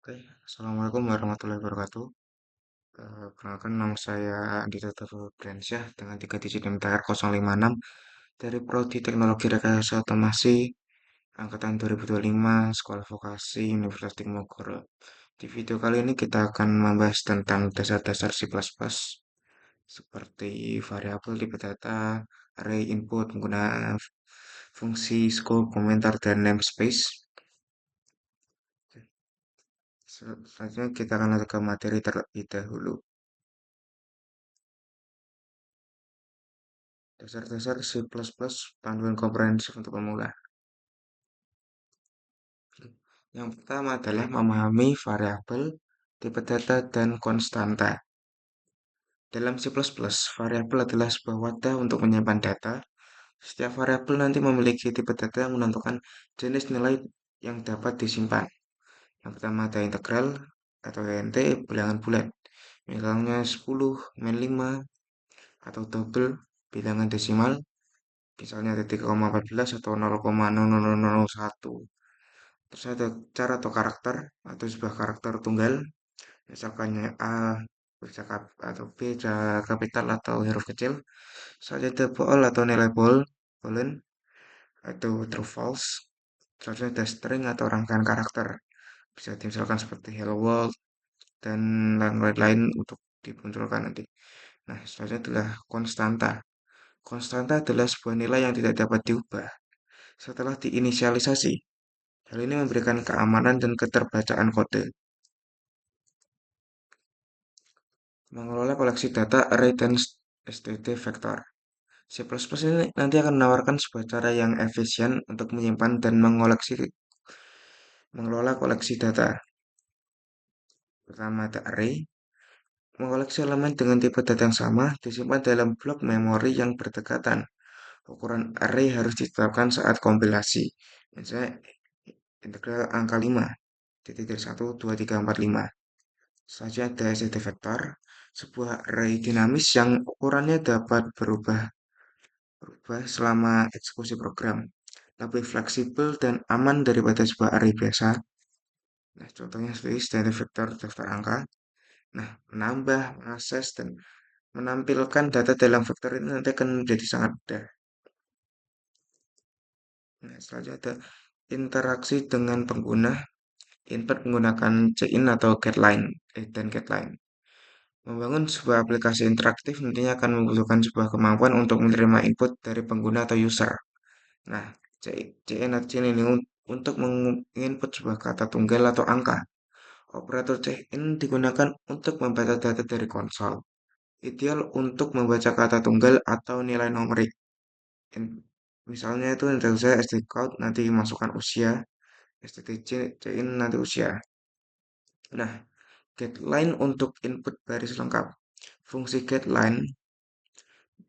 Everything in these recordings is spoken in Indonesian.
Oke, Assalamualaikum warahmatullahi wabarakatuh. Perkenalkan nama saya Andi Tata Febriansyah dengan 3 digit NIM TR 056 dari Prodi Teknologi Rekayasa Otomasi Angkatan 2025 Sekolah Vokasi Universitas Diponegoro. Di video kali ini kita akan membahas tentang dasar-dasar C++ seperti variabel, tipe data, array input, penggunaan fungsi, scope, komentar, dan namespace. Selanjutnya kita akan lanjut ke materi terlebih dahulu. Dasar-dasar C++ panduan komprehensif untuk pemula. Yang pertama adalah memahami variabel, tipe data, dan konstanta. Dalam C++, variabel adalah sebuah wadah untuk menyimpan data. Setiap variabel nanti memiliki tipe data yang menentukan jenis nilai yang dapat disimpan. Yang pertama ada integral atau int, bilangan bulat. Misalnya 10, min 5, atau double, bilangan desimal. Misalnya ada 3,14 atau 0,0001. Terus ada cara atau karakter atau sebuah karakter tunggal, misalkannya A bisa atau B bisa kapital atau huruf kecil. Selanjutnya ada bool atau nilai boolean atau true false. Selanjutnya ada string atau rangkaian karakter, bisa misalkan seperti hello world dan lain-lain untuk dimunculkan nanti. Nah, selanjutnya adalah konstanta. Konstanta adalah sebuah nilai yang tidak dapat diubah setelah diinisialisasi. Hal ini memberikan keamanan dan keterbacaan kode. Mengelola koleksi data, array, dan std vektor. C++ ini nanti akan menawarkan sebuah cara yang efisien untuk menyimpan dan mengelola koleksi data. Pertama ada array, mengoleksi elemen dengan tipe data yang sama disimpan dalam blok memori yang berdekatan. Ukuran array harus ditetapkan saat kompilasi. Misalnya integral angka 5, titik dari 1, 2, 3, 4, 5. Selanjutnya ada std vektor, sebuah array dinamis yang ukurannya dapat berubah selama eksekusi program, lebih fleksibel dan aman daripada sebuah array biasa. Nah, contohnya seperti standard vektor daftar angka. Nah, menambah, mengakses, dan menampilkan data dalam vektor ini nanti akan menjadi sangat mudah. Nah, selanjutnya ada interaksi dengan pengguna, input menggunakan cin atau getLine dan getLine. Membangun sebuah aplikasi interaktif nantinya akan membutuhkan sebuah kemampuan untuk menerima input dari pengguna atau user. Nah, CN atau CIN ini untuk menginput sebuah kata tunggal atau angka. Operator CIN digunakan untuk membaca data dari konsol. Ideal untuk membaca kata tunggal atau nilai numerik. Misalnya itu yang saya SD code nanti masukkan usia, STTC CIN nanti usia. Nah, getLine untuk input baris lengkap. Fungsi getLine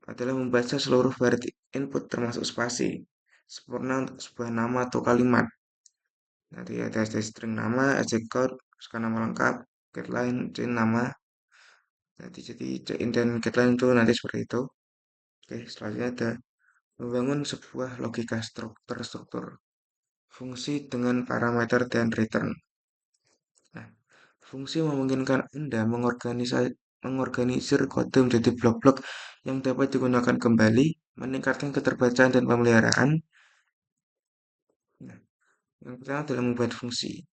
adalah membaca seluruh baris input termasuk spasi, sempurna untuk sebuah nama atau kalimat. Nanti ada string nama, code, masukkan nama lengkap, getLine, cin nama. Nanti jadi cin dan getLine itu nanti seperti itu. Oke, selanjutnya ada membangun sebuah logika terstruktur, fungsi dengan parameter dan return. Nah, fungsi memungkinkan Anda mengorganisir kode menjadi blok-blok yang dapat digunakan kembali, meningkatkan keterbacaan dan pemeliharaan. Nah, yang pertama adalah membuat fungsi.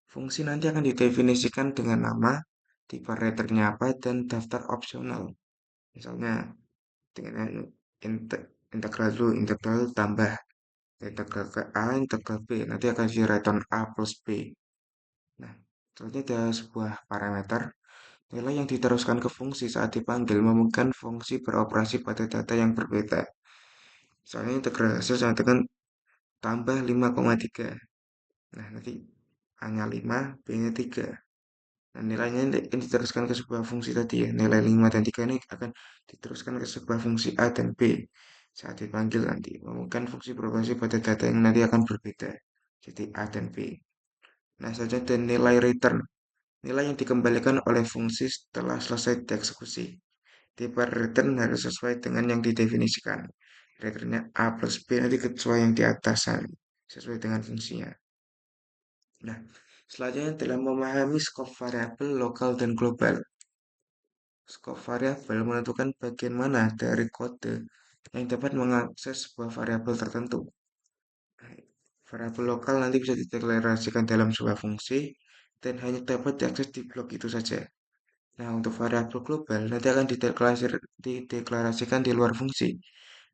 Fungsi nanti akan didefinisikan dengan nama, tipe returnnya apa, dan daftar opsional. Misalnya dengan integral dulu, integral tambah, integral ke A, integral B, nanti akan di return A plus B. Nah, selanjutnya ada sebuah parameter, nilai yang diteruskan ke fungsi saat dipanggil memungkinkan fungsi beroperasi pada data yang berbeda. Misalnya integral hasil sama dengan tambah 5,3. Nah, nanti A-nya 5, B-nya 3. Nah, nilainya ini diteruskan ke sebuah fungsi tadi ya. Nilai 5 dan 3 ini akan diteruskan ke sebuah fungsi A dan B. Saat dipanggil nanti, memungkinkan fungsi beroperasi pada data yang nanti akan berbeda. Jadi A dan B. Nah, saja dan nilai return. Nilai yang dikembalikan oleh fungsi setelah selesai dieksekusi. Tipe return harus sesuai dengan yang didefinisikan. Returnnya A plus B nanti sesuai yang di atasan. Sesuai dengan fungsinya. Nah, Selanjutnya adalah memahami skop variabel lokal dan global. Skop variabel menentukan bagian mana dari kode yang dapat mengakses sebuah variabel tertentu. Variabel lokal nanti bisa dideklarasikan dalam sebuah fungsi dan hanya dapat diakses di blok itu saja. Nah, untuk variabel global nanti akan dideklarasikan di luar fungsi,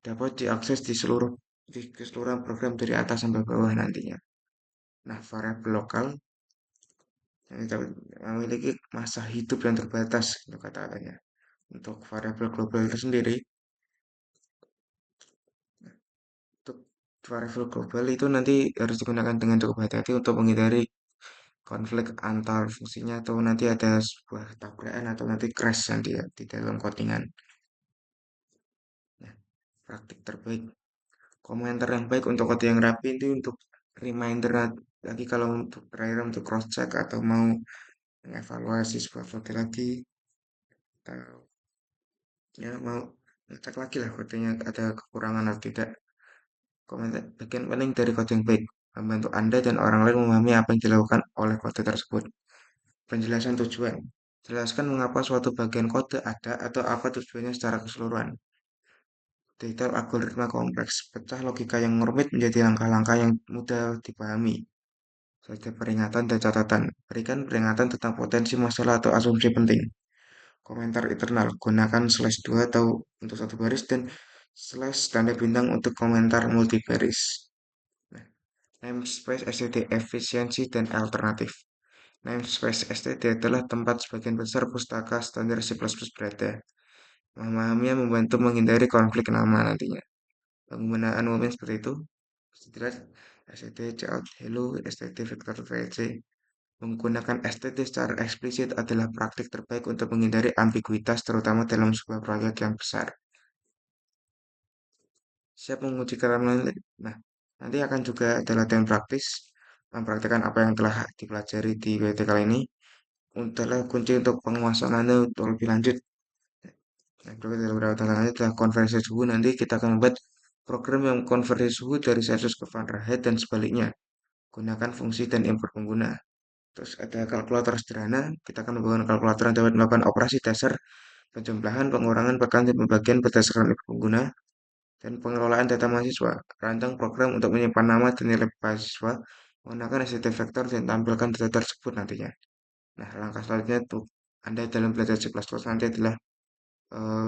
dapat diakses di keseluruhan program dari atas sampai bawah nantinya. Nah, variabel lokal yang dapat memiliki masa hidup yang terbatas, untuk kata-katanya. Untuk variabel global itu sendiri, untuk variabel global itu nanti harus digunakan dengan cukup hati-hati untuk menghindari konflik antar fungsinya atau nanti ada sebuah tabrakan atau nanti crash nanti ya di dalam codingan. Nah, praktik terbaik komentar yang baik untuk kode yang rapi itu untuk reminder lagi kalau untuk terakhir untuk cross check atau mau mengevaluasi sebuah kode lagi atau ya mau ngecek lagi lah kodenya ada kekurangan atau tidak. Komentar bagian penting dari kode yang baik membantu Anda dan orang lain memahami apa yang dilakukan oleh kode tersebut. Penjelasan tujuan. Jelaskan mengapa suatu bagian kode ada atau apa tujuannya secara keseluruhan. Detail algoritma kompleks. Pecah logika yang rumit menjadi langkah-langkah yang mudah dipahami. Saja peringatan dan catatan. Berikan peringatan tentang potensi masalah atau asumsi penting. Komentar internal. Gunakan slash 2 atau untuk satu baris dan slash tanda bintang untuk komentar multibaris. Nah, namespace STD efisiensi dan alternatif. Namespace STD adalah tempat sebagian besar pustaka standar C++ berada. Memahaminya membantu menghindari konflik nama nantinya. Penggunaan umumnya seperti itu. Jelas, STD cout hello, STD vector VC. Menggunakan STD secara eksplisit adalah praktik terbaik untuk menghindari ambiguitas terutama dalam sebuah proyek yang besar. Siap menguji keterampilan. Nah, nanti akan juga ada latihan praktis mempraktikkan apa yang telah dipelajari di WT kali ini. Adalah kunci untuk penguasaan Anda untuk lebih lanjut. Nah, berikut adalah beberapa tantangannya adalah konversi suhu. Nanti kita akan membuat program yang konversi suhu dari Celsius ke Fahrenheit dan sebaliknya. Gunakan fungsi dan input pengguna. Terus ada kalkulator sederhana. Kita akan membangun kalkulator yang dapat melakukan operasi dasar, penjumlahan, pengurangan, pecahan, dan pembagian berdasarkan input pengguna, dan pengelolaan data mahasiswa. Rancang program untuk menyimpan nama dan nilai mahasiswa menggunakan STD vektor dan tampilkan data tersebut nantinya. Nah, langkah selanjutnya untuk Anda dalam belajar C++ nanti adalah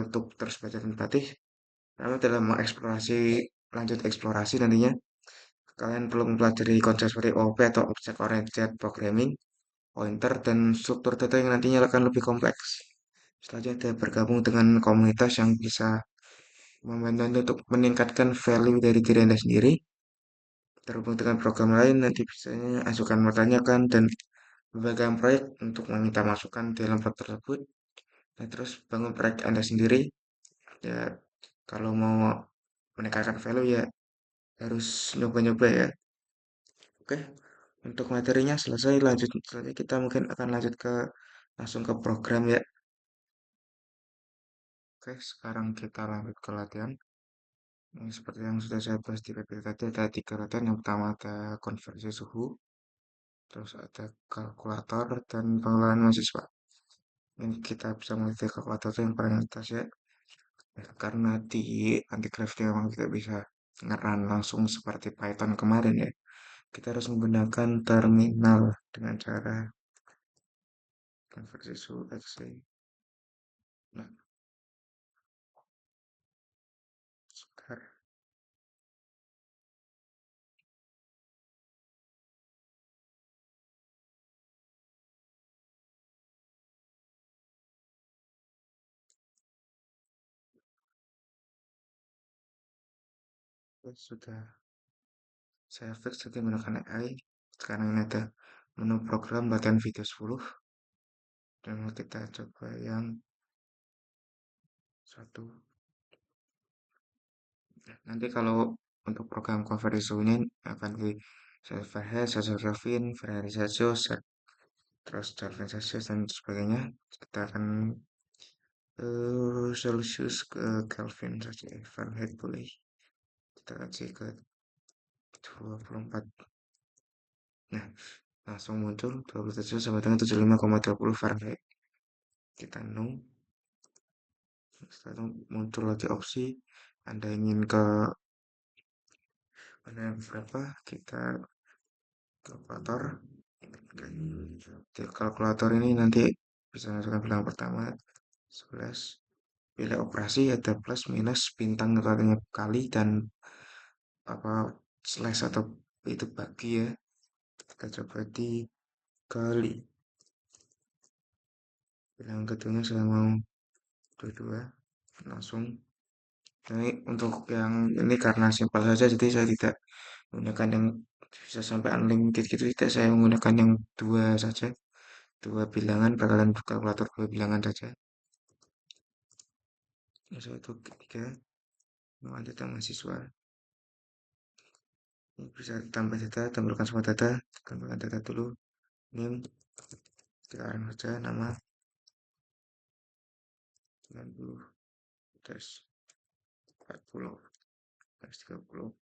untuk terus belajar dan berlatih. Pertama adalah mengeksplorasi, lanjut eksplorasi nantinya. Kalian perlu mempelajari konsep seperti OOP atau Object Oriented Programming, pointer, dan struktur data yang nantinya akan lebih kompleks. Selanjutnya ada bergabung dengan komunitas yang bisa membantu Anda untuk meningkatkan value dari diri Anda sendiri. Terhubung dengan program lain, nanti biasanya ajukan pertanyaan dan berbagai proyek untuk meminta masukan dalam proyek tersebut. Nah, terus bangun proyek Anda sendiri. Ya, kalau mau meningkatkan value ya harus nyoba-nyoba ya. Oke, untuk materinya selesai. Lanjut saja kita mungkin akan lanjut ke langsung ke program ya. Oke, sekarang kita lanjut ke latihan. Ini seperti yang sudah saya bahas di PPT tadi ada tiga latihan. Yang pertama ada konversi suhu, terus ada kalkulator dan pengelolaan mahasiswa. Ini kita bisa mulai dari kalkulator yang paling atas ya. Karena di antigraph memang tidak bisa ngeran langsung seperti Python kemarin ya. Kita harus menggunakan terminal dengan cara konversi suhu XC. Nah, sekarang sudah saya fix jadi menggunakan AI. Sekarang ini ada menu program latihan video 10 dan kita coba yang satu. Nanti kalau untuk program conversion suhunya akan di Self-Verhees, Self-Ravin, Ferrarisatio, terus Darwinisatio dan sebagainya. Kita akan Celsius ke Kelvin saja, Fahrenheit boleh. Kita kasih ke 24. Nah, langsung muncul 27 sampai dengan 75,20 Fahrenheit. Kita no. Setelah itu muncul lagi opsi Anda ingin ke mana yang berapa, kita kalkulator. Di kalkulator ini nanti bisa masukkan bilangan pertama 11, pilih operasi, ada plus minus bintang atau artinya kali dan apa slash atau itu bagi ya. Kita coba dikali. Bilangan keduanya saya mau 22 langsung. Ini untuk yang ini karena simpel saja, jadi saya tidak menggunakan yang bisa sampai unlimited gitu, tidak, saya menggunakan yang dua saja, dua bilangan, bakalan kalkulator dua bilangan saja. Ya, saya itu ketiga nama data mahasiswa, ini bisa tambah data, tambahkan semua data, tambahkan data dulu, name, sekarang saja nama 90 tes 40 tes 30,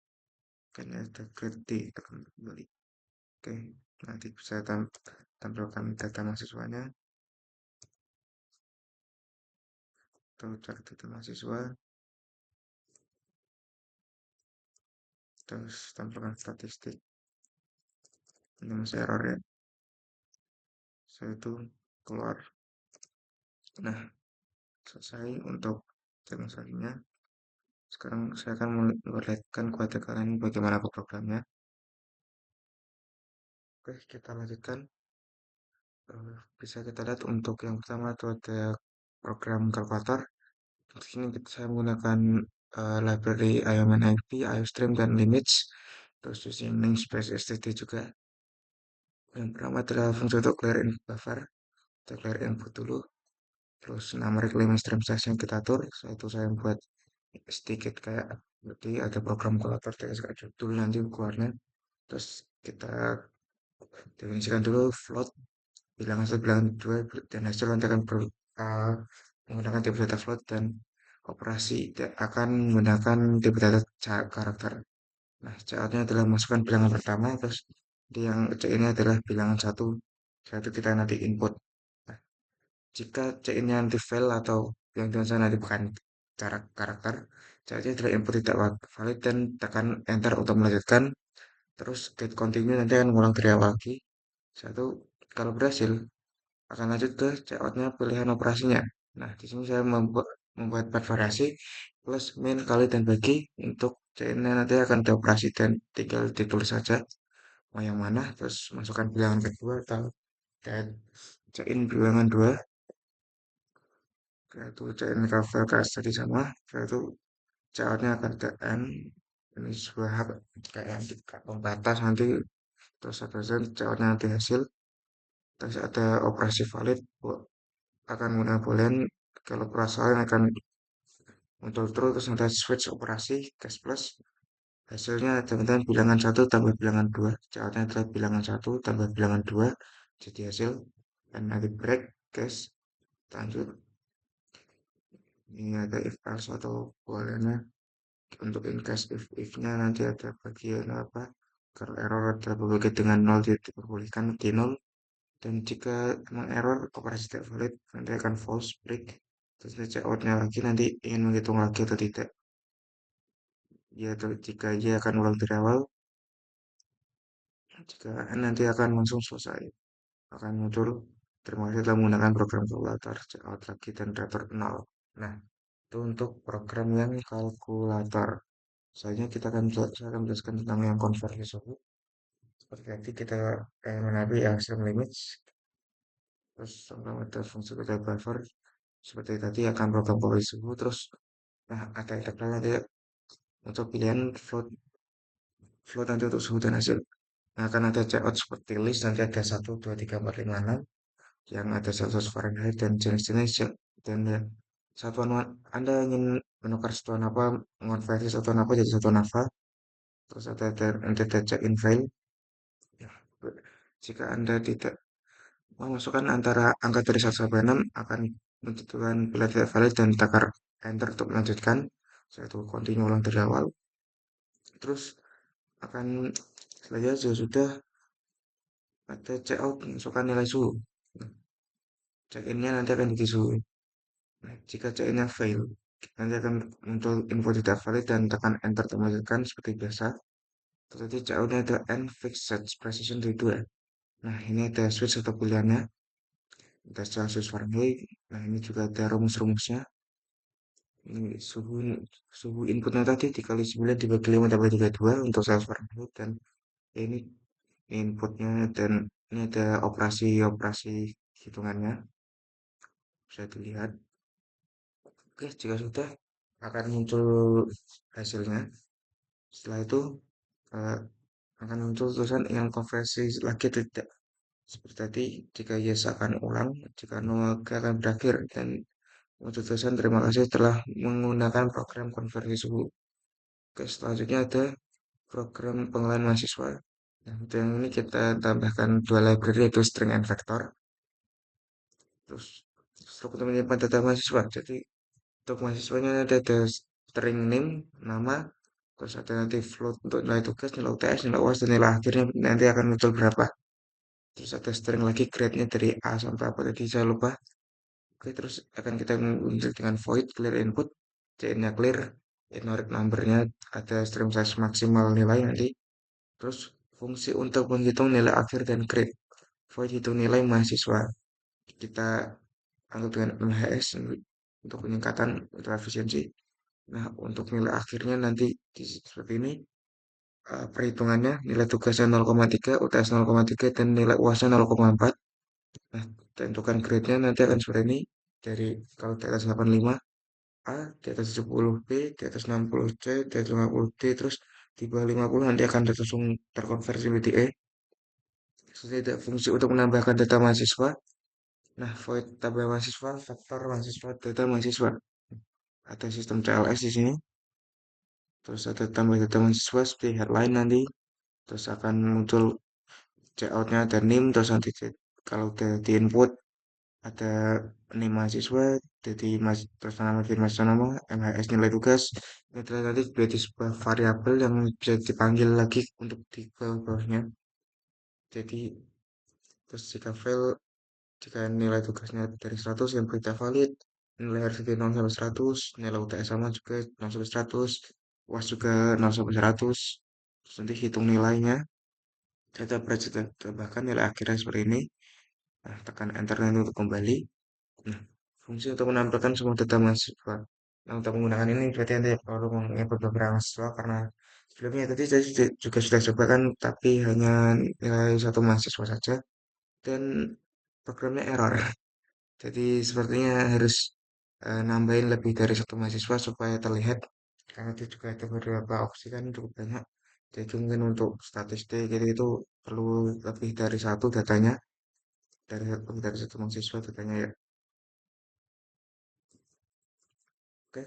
kayaknya ada grade D, tekan kembali. Oke, nanti bisa tampilkan data mahasiswanya atau cari data mahasiswa, terus tampilkan statistik. Ini masih error ya, saya itu keluar. Nah, selesai untuk demonstrasinya. Sekarang saya akan memperlihatkan kepada kalian bagaimana programnya. Oke, kita lanjutkan. Bisa kita lihat untuk yang pertama itu ada program kalkulator. Di sini saya menggunakan library IOMNIP, IOStream, dan limits. Terus using namespace std juga. Yang pertama adalah fungsi untuk clear in buffer. Kita clear input dulu. Terus nama reclaim stream size yang kita atur. Itu saya buat sedikit kayak berarti ada program kalkulator kayak judul nanti keluarnya. Terus kita definisikan dulu float, bilangan satu, bilangan dua, dan hasil nanti akan menggunakan tipe data float, dan operasi akan menggunakan tipe data karakter. Nah, caranya adalah masukkan bilangan pertama, terus yang C ini adalah bilangan satu. Setelah itu kita nanti input. Nah, jika C ini nanti fail atau yang tulisan nanti bukan cara karakter, caranya adalah input tidak valid dan tekan enter untuk melanjutkan. Terus get continue nanti akan mengulang dari awal lagi. Satu, kalau berhasil akan lanjut ke checkoutnya pilihan operasinya. Nah, di sini saya membuat 4 variasi plus min, kali, dan bagi. Untuk C-nya nanti akan dioperasi dan tinggal ditulis saja mau yang mana. Terus masukkan bilangan kedua atau dan C-in bilangan 2. Yaitu C-in cover kelas tadi sama. Yaitu checkoutnya akan ke N. Ini sebuah hak kayak pembatas nanti. Terus ada Z, checkoutnya nanti hasil. Terus ada operasi valid akan menggunakan boolean, kalau perasaan akan muncul true, terus nanti switch operasi case plus, hasilnya teman-teman bilangan satu tambah bilangan dua, caranya adalah bilangan satu tambah bilangan dua jadi hasil, dan nanti break case lanjut. Ini ada if else atau booleannya. Untuk in case if-nya nanti ada bagian apa, kalau error adalah berbagai dengan nol diperbolehkan di nol, dan jika memang error operasi tidak valid nanti akan false break. Terus checkoutnya lagi nanti ingin menghitung lagi atau tidak, ya, atau jika ia akan ulang dari awal, jika nanti akan langsung selesai, akan muncul terima kasih telah menggunakan program kalkulator, checkout lagi dan retur 0. Nah, itu untuk program yang kalkulator. Selanjutnya saya akan menjelaskan tentang yang konversi suhu. Seperti tadi kita menapi extreme limits, terus sama ada fungsi data buffer. Seperti tadi akan program konversi suhu, terus nah ada efeknya nanti untuk pilihan float, nanti untuk suhu dan hasil. Nah, akan ada checkout seperti list, nanti ada 1, 2, 3, 4, 5, 6 yang ada Celsius, Fahrenheit, dan jenis-jenis, dan ya, satuan Anda ingin menukar satuan apa, mengonversi satuan apa jadi satuan apa. Terus nanti ada check-in file. Ya, jika Anda tidak memasukkan antara angka dari 1 sampai 6, akan menentukan bila tidak valid dan takar enter untuk melanjutkan. Saya itu continue ulang dari awal. Terus akan selanjutnya sudah Ada check out masukkan nilai suhu. Nah, check innya nanti akan diisi suhu. Nah, jika check innya fail, nanti akan muncul info tidak valid dan tekan enter untuk melanjutkan seperti biasa. Terus tadi check outnya ada end fixed set precision dari 2. Nah, ini ada switch atau pilihannya. Ada Celsius Fahrenheit. Nah, ini juga ada rumus-rumusnya. Ini suhu inputnya tadi dikali 9 dibagi 5 tambah 32 untuk Celsius Fahrenheit. Dan ini inputnya dan ini ada operasi-operasi hitungannya. Bisa dilihat. Oke, jika sudah akan muncul hasilnya. Setelah itu eh, akan muncul tulisan ingin konversi lagi atau tidak. Seperti tadi, jika yes akan ulang, jika no akan berakhir, dan untuk tulisan terima kasih telah menggunakan program konversi suhu. Oke, selanjutnya ada program pengenalan mahasiswa. Nah, untuk yang ini kita tambahkan dua library yaitu string and vector. Terus struktur menyimpan data mahasiswa. Jadi untuk mahasiswanya ada string name, nama, terus ada nanti float untuk nilai tugas, nilai UTS, nilai UAS, dan nilai akhirnya nanti akan muncul berapa. Terus ada string lagi grade-nya dari A sampai apa tadi saya lupa. Oke, terus akan kita muncul dengan void clear input, CN-nya clear, ignored number-nya ada stream size maksimal nilai nanti. Terus fungsi untuk menghitung nilai akhir dan grade. Void hitung nilai mahasiswa. Kita anggap dengan LHS untuk peningkatan untuk efisiensi. Nah, untuk nilai akhirnya nanti seperti ini. Perhitungannya nilai tugasnya 0,3, UTS 0,3, dan nilai UASnya 0,4. Nah, tentukan grade-nya nanti akan seperti ini. Dari kalau di atas 85, A, di atas 70 B, di atas 60 C, di atas 50 D, terus di bawah 50 nanti akan langsung terkonversi menjadi E. Setelah ada fungsi untuk menambahkan data mahasiswa. Nah, void tambah mahasiswa, faktor mahasiswa, data mahasiswa. Ada sistem CLS di sini. Terus ada tambah data mahasiswa seperti headline nanti. Terus akan muncul checkoutnya ada NIM, terus nanti kalau udah di input ada NIM mahasiswa, jadi terus nama mahasiswa nama, MHS nilai tugas, ini adalah nanti menjadi sebuah variabel yang bisa dipanggil lagi untuk di bawah-bawahnya. Jadi terus jika nilai tugasnya dari 100 yang berita valid, nilai RCT 0 sampai 100, nilai UTS sama juga 0 sampai 100, UAS juga 0 sampai 100, terus nanti hitung nilainya, data kita tambahkan nilai akhirnya seperti ini. Nah, tekan enter nanti untuk kembali. Nah, fungsi untuk menampilkan semua data mahasiswa. Nah, untuk menggunakan ini berarti Anda perlu menginput beberapa mahasiswa karena sebelumnya tadi saya juga sudah coba kan, tapi hanya nilai satu mahasiswa saja dan programnya error. Jadi sepertinya harus nambahin lebih dari satu mahasiswa supaya terlihat karena itu juga ada beberapa opsi kan cukup banyak. Jadi mungkin untuk statistik jadi itu perlu lebih dari satu datanya dari satu mahasiswa datanya ya. Oke,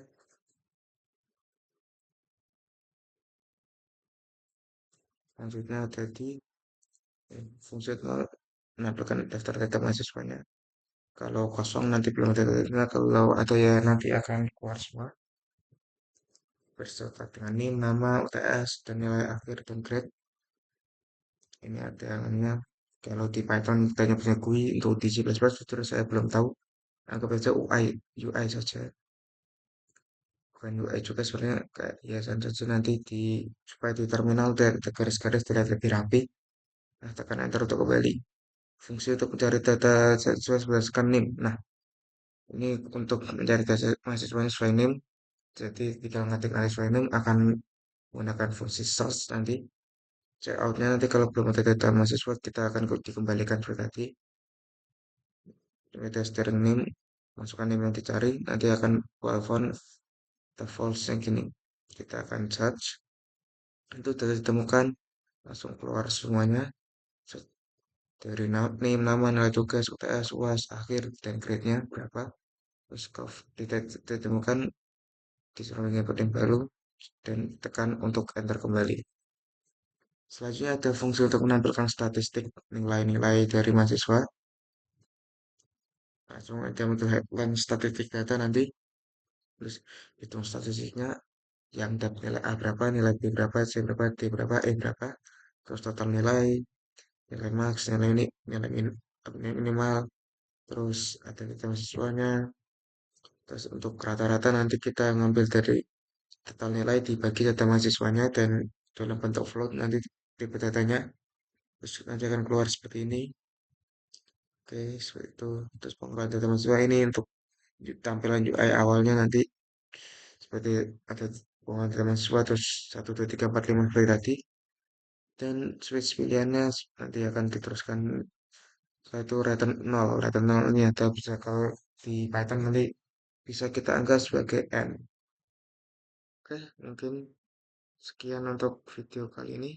selanjutnya tadi fungsi itu menampilkan daftar data mahasiswanya. Kalau kosong nanti belum ada datanya, kalau ada ya nanti akan keluar semua berserta dengan NIM, nama, UTS, dan nilai akhir dan grade. Ini ada namanya kalau di Python kita punya GUI untuk di C++ jujur saya belum tahu. Anggap aja UI saja. Bukan UI juga sebenarnya kayak hiasan saja nanti di supaya di terminal ada garis-garis terlihat lebih rapi. Nah, tekan enter untuk kembali. Fungsi untuk mencari data sesuai berdasarkan NIM. Nah, ini untuk mencari data mahasiswanya sesuai NIM. Jadi tinggal ngetik sesuai NIM akan menggunakan fungsi search nanti. Checkoutnya nanti kalau belum ada data mahasiswa kita akan dikembalikan seperti tadi. Media steering name, masukkan name yang dicari, nanti akan telepon the false yang gini. Kita akan search, itu sudah ditemukan, langsung keluar semuanya. Dari name, nama, nilai tugas, UTS, UAS, akhir, dan grade-nya berapa. Terus ditemukan, disuruh input yang baru, dan tekan untuk enter kembali. Selanjutnya ada fungsi untuk menampilkan statistik nilai-nilai dari mahasiswa. Langsung ada untuk headline statistik data nanti. Terus hitung statistiknya yang dapat nilai A berapa, nilai B berapa, C berapa, D berapa, E berapa, terus total nilai, nilai max, nilai ini, nilai minimal, terus ada kita mahasiswanya, terus untuk rata-rata nanti kita ngambil dari total nilai dibagi data mahasiswanya dan dalam bentuk float nanti tipe datanya terus nanti akan keluar seperti ini. Oke, seperti itu. Terus pengumpulan data mahasiswa ini untuk tampilan UI awalnya nanti seperti ada pengumpulan data mahasiswa terus 1, 2, 3, 4, 5 seperti tadi. Dan switch pilihannya nanti akan diteruskan setelah itu return 0. Return 0 ini ada bisa kalau di Python nanti bisa kita anggap sebagai N. Oke, mungkin sekian untuk video kali ini.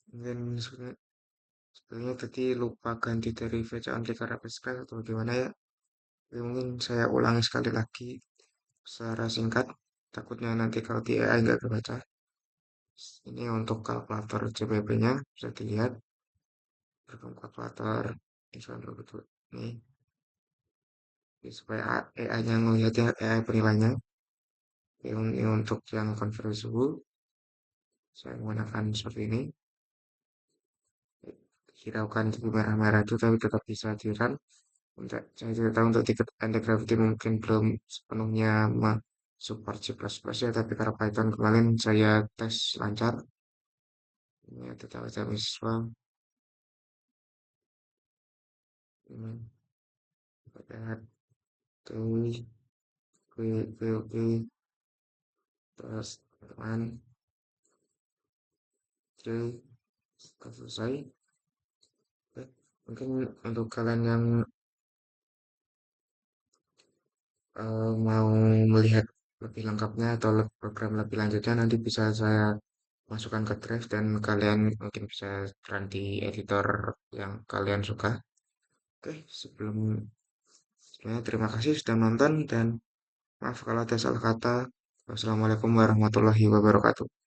Mungkin sebenarnya tadi lupa ganti dari fetch only ke rapid script atau bagaimana ya. Tapi mungkin saya ulangi sekali lagi secara singkat. Takutnya nanti kalau di AI nggak kebaca. Ini untuk kalkulator CPP-nya bisa dilihat. Beragam kalkulator misalnya betul ini supaya AI-nya ngelihatnya AI penilainya. Ini untuk yang conversion suhu saya menggunakan seperti ini. Hiraukan itu merah-merah itu tapi tetap bisa di-run. Saya tidak tahu untuk tiket anti-gravity mungkin belum sepenuhnya support C++ ya, tapi karena Python kemarin saya tes lancar. Ini ada data mahasiswa. Ini lihat tuh oke, terus teman oke, sudah selesai. Oke, mungkin untuk kalian yang mau melihat lebih lengkapnya atau program lebih lanjutnya nanti bisa saya masukkan ke Drive dan kalian mungkin bisa run di editor yang kalian suka. Oke, sebelumnya terima kasih sudah nonton dan maaf kalau ada salah kata. Wassalamualaikum warahmatullahi wabarakatuh.